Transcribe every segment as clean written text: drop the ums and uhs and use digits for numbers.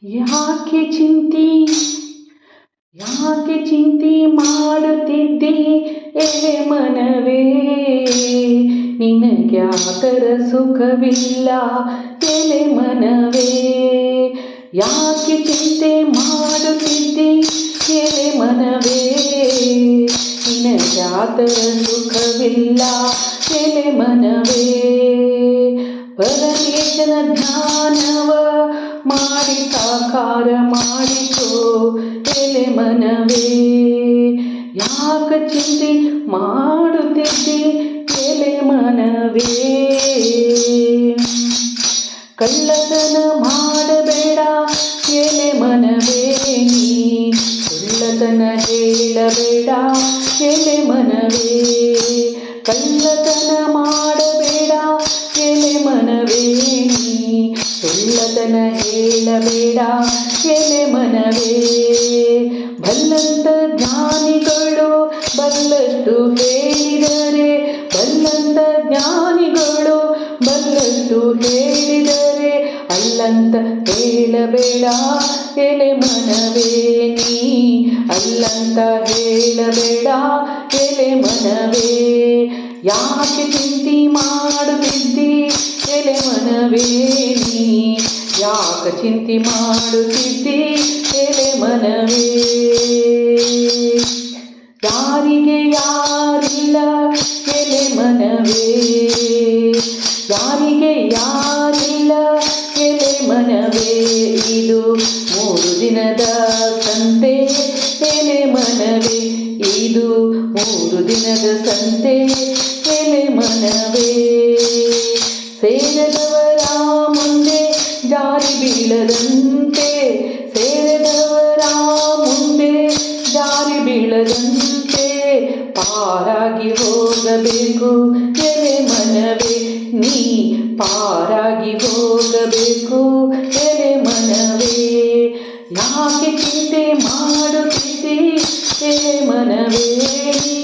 ಯಾಕೆ ಚಿಂತೆ ಯಾಕೆ ಚಿಂತೆ ಮಾಡುತ್ತಿದ್ದೆ ಎಲೆ ಮನವೇ, ನಿನಗ್ಯಾತರ ಸುಖವಿಲ್ಲ ಎಲೆ ಮನವೇ. ಯಾಕೆ ಚಿಂತೆ ಮಾಡುತ್ತಿದ್ದೆ ಎಲೆ ಮನವೇ, ನಿನಗ್ಯಾತರ ಸುಖವಿಲ್ಲ ಎಲೆ ಮನವೇ. ಪರಮೇಶನ ಧ್ಯಾನವ ಮಾಡಿ ಸಾಕಾರ ಮಾಡಿಕೋ ಎಲೆ ಮನವೇ. ಯಾಕ ಚಿಂತೆ ಮಾಡುತ್ತಿದ್ದೆ ಎಲೆ ಮನವೇ. ಕಳ್ಳತನ ಮಾಡಬೇಡ ಎಲೆ ಮನವೇ, ನೀ ಸುಳ್ಳತನ ಹೇಳಬೇಡ ಎಲೆ ಮನವೇ. ಕಳ್ಳತನ ಮಾಡಬೇಡ ಎಲೆ ಮನವೇ, ನೀ ಸುಳ್ಳತನ ಹೇಳಬೇಡ ಎಲೆ ಮನವೇ. ಬಲ್ಲಂತ ಜ್ಞಾನಿಗಳು ಬಲ್ಲಷ್ಟು ಹೇಳಿದರೆ, ಬಲ್ಲಂತ ಜ್ಞಾನಿಗಳು ಬಲ್ಲಷ್ಟು ಹೇಳಿದರೆ, ಅಲ್ಲಂತ ಹೇಳಬೇಡ ಎಲೆ ಮನವೇ, ನೀ ಅಲ್ಲಂತ ಹೇಳಬೇಡ ಎಲೆ ಮನವೇ. ಯಾಕೆ ಚಿಂತೆ ಮಾಡುತ್ತಿದ್ದಿ ಎಲೆ ಮನವೇ, ನೀ ಯಾಕ ಚಿಂತೆ ಮಾಡುತ್ತಿದ್ದಿ ಎಲೆ ಮನವೇ. ಯಾರಿಗೆ ಯಾರಿಲ್ಲ ಎಲೆ ಮನವೇ, ಯಾರಿಗೆ ಯಾರಿಲ್ಲ ಎಲೆ ಮನವೇ. ಇದು 3 ದಿನದ ಸಂತೆ ಎಲೆ ಮನವೇ, ಇದು 3 ದಿನದ ಸಂತೆ ಎಲೆ ಮನವೇ. ಸೇರದವರ ಮುಂದೆ ಜಾರಿ ಬೀಳದಂತೆ, ಸೇರದವರ ಮುಂದೆ ಜಾರಿ ಬೀಳದಂತೆ, ಪಾರಾಗಿ ಹೋಗಬೇಕು ಎಲೆ ಮನವೇ, ನೀ ಪಾರಾಗಿ ಹೋಗಬೇಕು ಎಲೆ ಮನವೇ. ಯಾಕೆ ಚಿಂತೆ ಮಾಡುತ್ತಿದ್ದೆ ಎಲೆ ಮನವೇ, ನೀ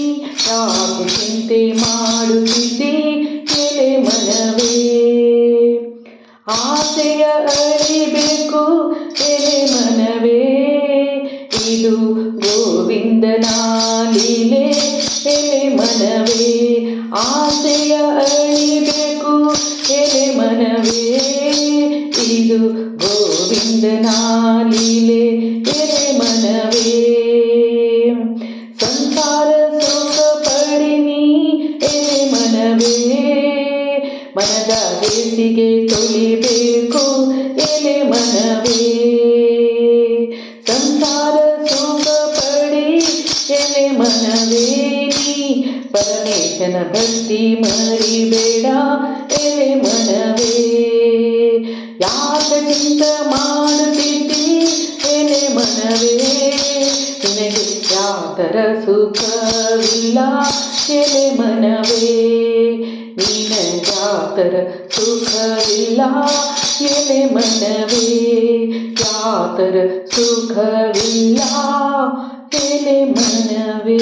ಯಾಕೆ ಚಿಂತೆ ಮಾಡುತ್ತಿದ್ದೆ ಎಲೆ ಮನವೇ. ಆಸೆಯ ಅಳಿಬೇಕು ಎಲೆ ಮನವೇ, ಇದು ಗೋವಿಂದನ ಲೀಲೆ ಎಲೆ ಮನವೇ. ಆಸೆಯ ಅಳಿಬೇಕು ಎಲೆ ಮನವೇ, ಇದು ಗೋವಿಂದನ ಲೀಲೆ ಎಲೆ ಮನವೇ. ಸಂಸಾರ ಸುಖ ಪಡಿನಿ ಎಲೆ ಮನವೇ, ಮನದ ಬೇಸಿಗೆ ತೊಳಿಬೇಕು ಎಲೆ ಮನವೇ. ಸಂಸಾರ ಸುಖ ಪಡಿ ಎಲೆ ಮನವೇ, ನೀ ಪರಮೇಶನ ಭಕ್ತಿ ಮರಿಬೇಡ ಎಲೆ ಮನವೇ. ಯಾಕ ಚಿಂತ ಮಾಡುತ್ತಿದ್ದಿ ಎಲೆ ಮನವೇ, ನಿನಗೆ ಯಾತರ ಸುಖವಿಲ್ಲ ಎಲೆ ಮನವೇ. ನಿನಗ್ಯಾತರ ಸುಖವಿಲ್ಲ ಎಲೆ ಮನವೇ, ಯಾತರ ಸುಖವಿಲ್ಲ ಎಲೆ ಮನವೇ.